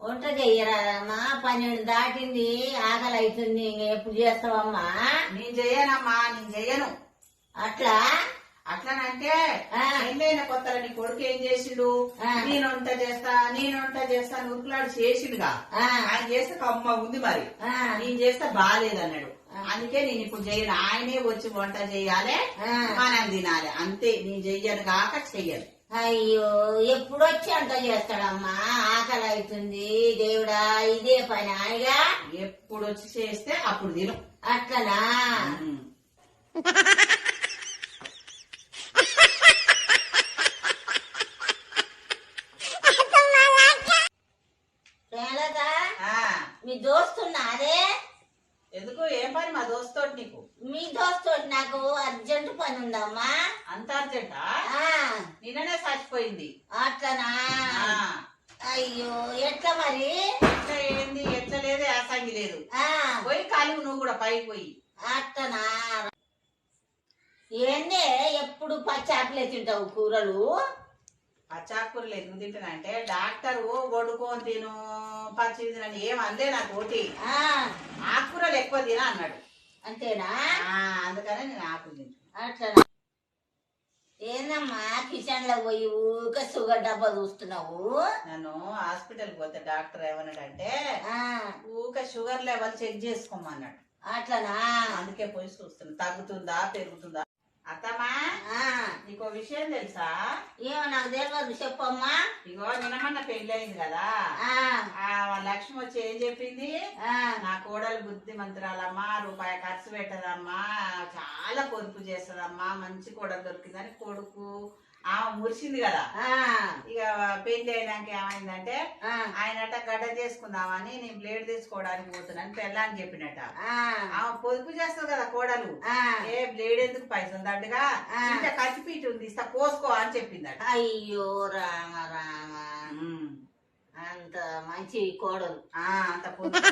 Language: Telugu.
వంట చెయ్యరాదమ్మా 12 దాటింది, ఆకలి అవుతుంది. ఎప్పుడు చేస్తావమ్మా? నేను చెయ్యనమ్మా, నేను చెయ్యను. అట్లా అట్లనంటే పెళ్ళైన కొత్తలో నీ కొడుకు ఏం చేసిండు? నేను వంట చేస్తా ఉరుకులాడు చేసిండుగా. ఆయన చేస్తే కమ్మ ఉంది, మరి నేను చేస్తే బాగాలేదన్నాడు. అందుకే నేను ఇప్పుడు చెయ్యను. ఆయనే వచ్చి వంట చెయ్యాలి, మనం తినాలి, అంతే. నేను చెయ్యను కాక చెయ్యను. అయ్యో, ఎప్పుడు వచ్చి అంత చేస్తాడమ్మా? ఆకలి అవుతుంది దేవుడా, ఇదే పని ఆయగా. ఎప్పుడు వచ్చి చేస్తే అప్పుడు తిను. అట్లనా? మీ దోస్తున్నారే? ఎందుకు? ఏం పని మా దోస్తోటి నీకు? మీ దోస్తోటి నాకు అర్జెంట్ పని ఉందమ్మా. అంత అర్జెంటా? నిన్ననే చచ్చిపోయింది. అట్లనా? అయ్యో, ఎట్లా మరి? ఎట్లా ఏంది? ఎట్లా లేదు, యాసంగి లేదు. పోయి కాలు నువ్వు కూడా పైకి పోయి. అట్లనా? ఏందే ఎప్పుడు పచ్చాకులే తింటావు కూరలు? పచ్చాకూరలు ఎందుకు తింటానంటే డాక్టర్ వండుకొని తిను, పచ్చి తినని ఏం అందే నాకు ఒకటి. ఆకుకూరలు ఎక్కువ తిన అన్నాడు. అంతేనా? అందుకనే నేను ఆకులు తింటాను. అట్లనా? ఏందమ్మా కిచెన్ లో పోయి ఊక షుగర్ డబ్బా చూస్తున్నావు? నన్ను హాస్పిటల్కి పోతే డాక్టర్ ఏమన్నాడంటే ఊక షుగర్ లెవెల్ చెక్ చేసుకోమన్నాడు. అట్లనా? అందుకే పోయి చూస్తున్నా, తగ్గుతుందా పెరుగుతుందా. అత్తమ్మా, నీకో విషయం తెలుసా? ఏమో నాకు తెలియదు, చెప్పమ్మా. ఇగో నిన్నమన్న పెళ్లి అయింది కదా, లక్ష్మి వచ్చి ఏం చెప్పింది? నా కోడలు బుద్ధిమంతురాలమ్మా, రూపాయి ఖర్చు పెట్టదమ్మా, చాలా పొదుపు చేస్తదమ్మా, మంచి కోడలు దొరికిందని కొడుకు ఆమె మురిసింది కదా. ఇక పెళ్లి అయినాక ఏమైందంటే ఆయనట గడ్డ చేసుకుందామని నేను బ్లేడ్ తెచ్చుకోవడానికి పోతున్నాను పెళ్ళాన్ని చెప్పినట్ట. ఆమె పొదుపు చేస్తుంది కదా కోడలు, ఏ బ్లేడ్ ఎందుకు పైసలు దండగా, ఇంకా కత్తిపీట ఉంది ఇస్తా కోసుకో అని చెప్పిందట. అయ్యో రామ రామ, అంత మంచి కోడలు. అంత పొదుపు